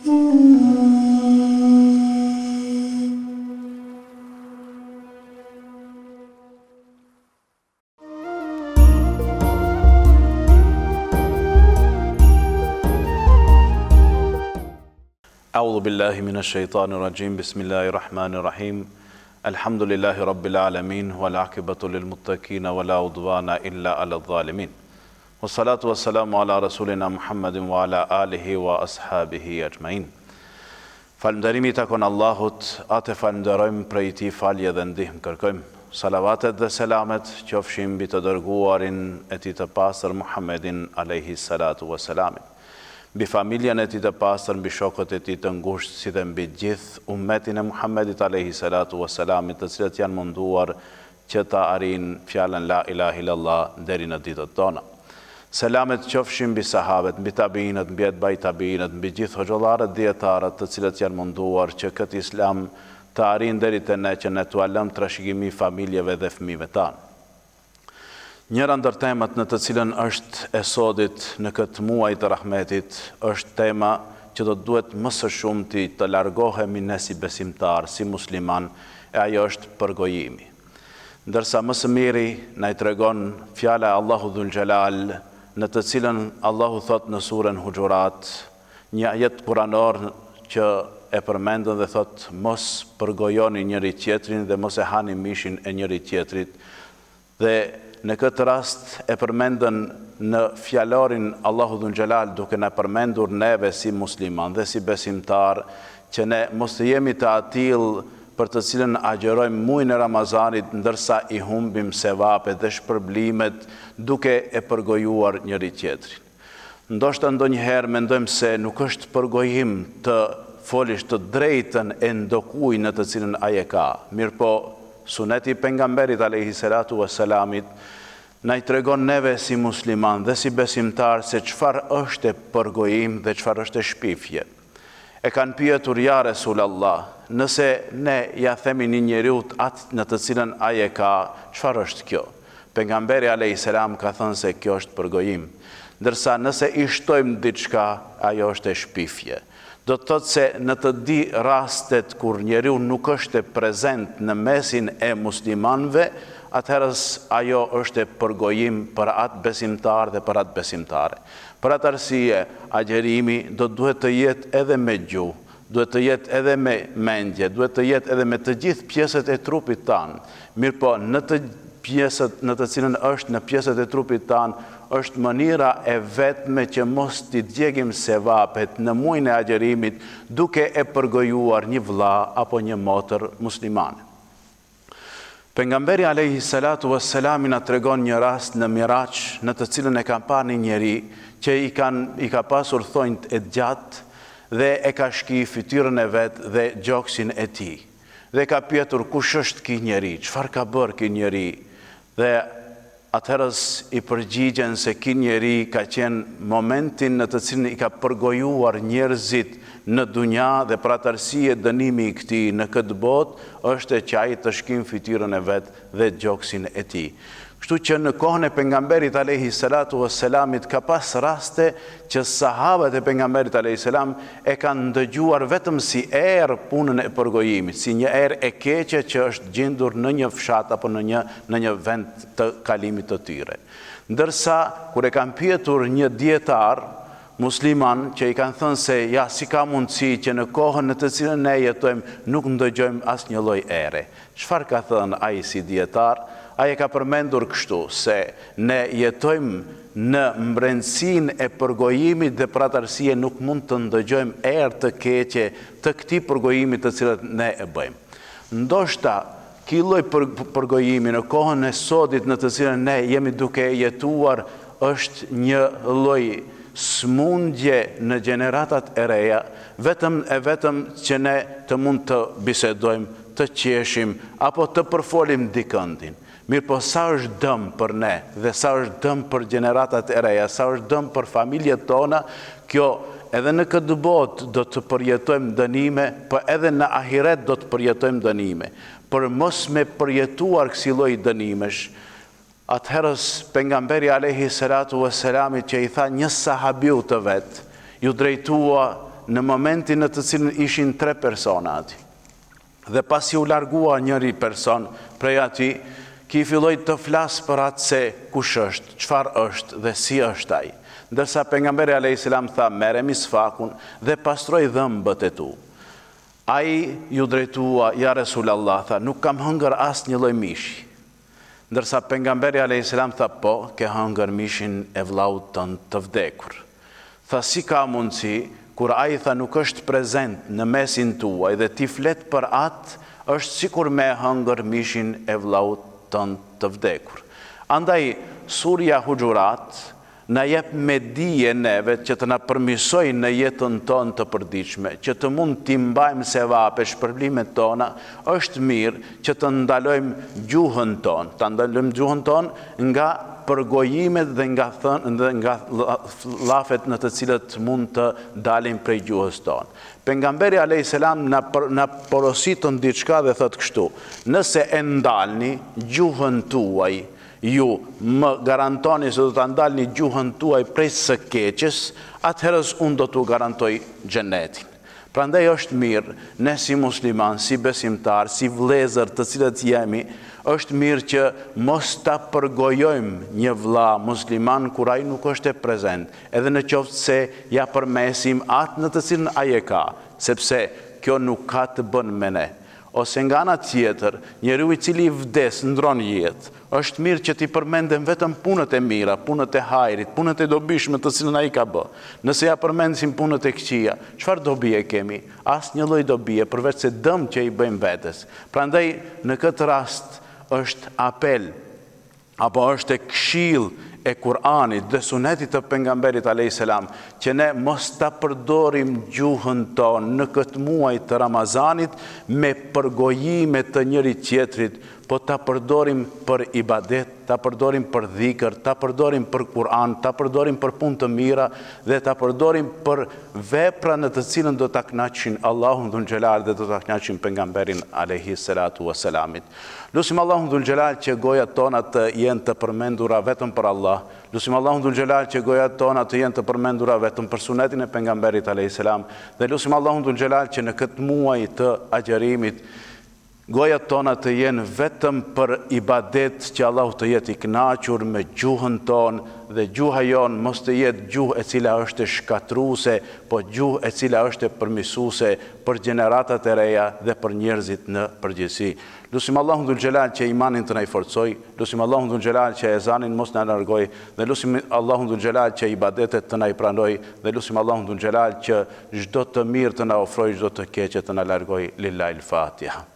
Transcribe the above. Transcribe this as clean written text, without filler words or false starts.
أعوذ بالله من الشيطان الرجيم بسم الله الرحمن الرحيم الحمد لله رب العالمين والعاقبة للمتقين ولا عدوان إلا على الظالمين والصلاة والسلام على رسولنا محمد وعلى آله وأصحابه أجمعين. Falënderimi takon Allahut, atë falënderojmë prej tij falje dhe ndihmë kërkojmë. Salavatet dhe selamet qofshin mbi të dërguarin e tij të pastër Muhammedin alayhi salatu wassalam. Mbi familjen e tij të pastër, mbi shokët e tij të ngushtë, si dhe mbi gjithë ummetin e Muhammedit alayhi salatu wassalam, të cilët janë munduar që ta arrijnë fjalën la ilaha illallah deri në ditët tona. Selamet qofshin mbi sahabët, mbi tabiinët, mbi atbaj tabiinët, mbi gjithë hoxhallarët dietarët të cilët janë munduar që këtë islam të arrijnë deri te ne, që ne t'u lëm trashëgimi familjeve dhe fëmijëve tanë. Njëra ndër temat në të cilën është e sodit në këtë muaj të rahmetit është tema që do të duhet më së shumti të largohemi ne si besimtar, si musliman, e ajo është përgojimi. Ndërsa më së miri na i tregon fjala e Allahu Dhul Xhelal, në të cilën Allahu thot në surën Huxhurat, një ajet kuranor që e përmendën dhe thot mos përgojoni njëri tjetrin dhe mos e hani mishin e njëri tjetrit, dhe në këtë rast e përmendën në fjalorin Allahu Dhul Xhelal duke na përmendur neve si musliman dhe si besimtar që ne mos të jemi të atill për të cilën agjerojmë muajin e Ramazanit ndërsa i humbim sevapet dhe shpërblimet duke e përgojuar njëri tjetrin. Ndoshta ndonjëherë mendojmë se nuk është përgojim të folish të drejtën e ndokujt në të cilën ai e ka. Mirpo suneti pejgamberit alayhi salatu wassalamit na i tregon neve si musliman dhe si besimtar se çfarë është e përgojim dhe çfarë është e shpifje. E kanë pyetur ja Resulallah, nëse ne ja themi një njeriu atë në të cilën ai e ka, çfarë është kjo? Pejgamberi alayhi salam ka thënë se kjo është përgojim, ndërsa nëse i shtojmë diçka, ajo është e shpifje. Do të thotë se në të di rastet kur njeriu nuk është prezent në mesin e muslimanëve, atëherës ajo është e përgojim për atë besimtar dhe për atë besimtare. Për atë arsye, agjerimi do duhet të jetë edhe me gjuhë, duhet të jetë edhe me mendje, duhet të jetë edhe me të gjithë pjesët e trupit tanë. Mirpo në të pjesët në të cilën është në pjesët e trupit tanë, është mënyra e vetme që mos t'i djegim sevapet në muajin e agjerimit duke e përgojuar një vëlla apo një motër muslimane. Pejgamberi alayhi salatu wassalam na tregon një rast në Miraç në të cilën e ka parë një njeri që i ka pasur thonjt e gjatë dhe e ka shki fytyrën e vet dhe gjoksin e tij. Dhe ka pyetur kush është ky njeri, çfarë ka bërë ky njeri? Dhe atëherës i përgjigjen se ky njeri ka qenë momentin në të cilin i ka përgojuar njerëzit në dunja dhe për atë arsye dënimi i këtij në këtë botë është që ai të shkim fytyrën e vet dhe gjoksin e tij. Kështu që në kohën e pejgamberit alayhi salatu wassalamit ka pas raste që sahabët e pejgamberit alayhi salam e kanë ndëgjuar vetëm si erë punën e përgojimit, si një erë e keqe që është gjendur në një fshat apo në një vend të kalimit të tyre. Ndërsa kur e kanë pyetur një dietar musliman që i kanë thënë se ja si ka mundësi që në kohën në të cilën ne jetojmë nuk ndëgjojmë asnjë lloj ere. Çfarë ka thënë ai si dietar? Ai e ka përmendur kështu se ne jetojmë në mbrenësinë e përgojimit dhe për atë arsye nuk mund të ndëgjojmë erë të keqe të këtij përgojimi të cilët ne e bëjmë. Ndoshta ky lloj përgojimi në kohën e sodit në të cilën ne jemi duke jetuar është një lloj smundje në gjeneratat e reja, vetëm që ne të mund të bisedojmë, të qeshim apo të përfolim dikëndin. Mirpo sa është dëm për ne dhe sa është dëm për gjeneratat e reja, sa është dëm për familjet tona, kjo edhe në këtë botë do të përjetojmë dënime, po edhe në ahiret do të përjetojmë dënime. Për mos me përjetuar kësi lloj dënimesh, atëherës pejgamberi alayhi salatu wassalam që i tha një sahabiu të vet, ju drejtua në momentin në të cilin ishin 3 persona ati. Dhe pasi u largua njëri person prej ati, ki filloj të flasë për atë se kush është, çfarë është dhe si është ai. Ndërsa pejgamberi a.s. tha, mere misfakun dhe pastroj dhëmbët e tu. Ai ju drejtua, ja Resulallah, tha, nuk kam hëngër asë një lloj mishi. Ndërsa pejgamberi a.s. tha, po, ke hëngër mishin e vllaut tënd të vdekur. Tha, si ka mundësi, kur ai tha nuk është prezent në mesin tuaj dhe ti flet për atë, është sikur me hëngër mishin e vllaut tënd të vdekur. Andaj, surja Huxhurat na jep me dije neve që të na përmirësoj në jetën tonë të përditshme, që të mund t'i mbajmë sevape shpërblimet tona, është mirë që të ndalojmë gjuhën tonë, nga përgojimet dhe nga llafet në të cilët mund të dalin prej gjuhës tonë. Pejgamberi a.s. na porositën diçka dhe thot kështu: nëse e ndalni gjuhën tuaj, ju më garantoni se do të ndalni gjuhën tuaj prej së keqes, atëherës unë do t'u garantoj xhenetin. Prandaj është mirë, ne si musliman, si besimtar, si vëllezër të cilët jemi, është mirë që mos ta përgojojmë një vëlla musliman kur ai nuk është e prezent, edhe në qoftë se ja përmesim atë në të cilën ai e ka, sepse kjo nuk ka të bën me ne. Ose nga ana tjetër, njeriu i cili vdes ndron jetë, është mirë që t'i përmendem vetëm punët e mira, punët e hajrit, punët e dobishme të cilën ai ka bë. Nëse ja përmendim punët e këqija, çfarë dobi e kemi? Asnjë lloj dobie, përveç se dëm që i bëjmë vetes. Prandaj në këtë rast është apel apo është e këshill e Kur'anit dhe sunetit të pejgamberit a.s. që ne mos ta përdorim gjuhën tonë në këtë muaj të Ramazanit me përgojime të njëri tjetrit, po ta përdorim për ibadet, ta përdorim për dhikr, ta përdorim për Kur'an, ta përdorim për punë të mira dhe ta përdorim për vepra në të cilën do ta kënaqësin Allahun dhul xhelal dhe do ta kënaqësin pejgamberin alayhi salatu wassalamit. Lutim Allahun dhul xhelal që gojat tona të jenë të përmendura vetëm për Allah. Lutim Allahun dhul xhelal që gojat tona të jenë të përmendura vetëm për sunetin e pejgamberit alayhi salam dhe lutim Allahun dhul xhelal që në këtë muaj të agjerimit gojat tona të jenë vetëm për ibadet, që Allahu të jetë i kënaqur me gjuhën tonë dhe gjuha jonë mos të jetë gjuhë e cila është shkatruese, po gjuhë e cila është përmirësuese për gjeneratat e reja dhe për njerëzit në përgjithësi. Lutim Allahun dhul xhelal që imanin të na i forcoj, lutim Allahun dhul xhelal që ezanin mos na largoj, dhe lutim Allahun dhul xhelal që ibadetet të na i pranoj, dhe lutim Allahun dhul xhelal që çdo të mirë të na ofroj, çdo të keqe të na largoj. Lillahi l-Fatiha.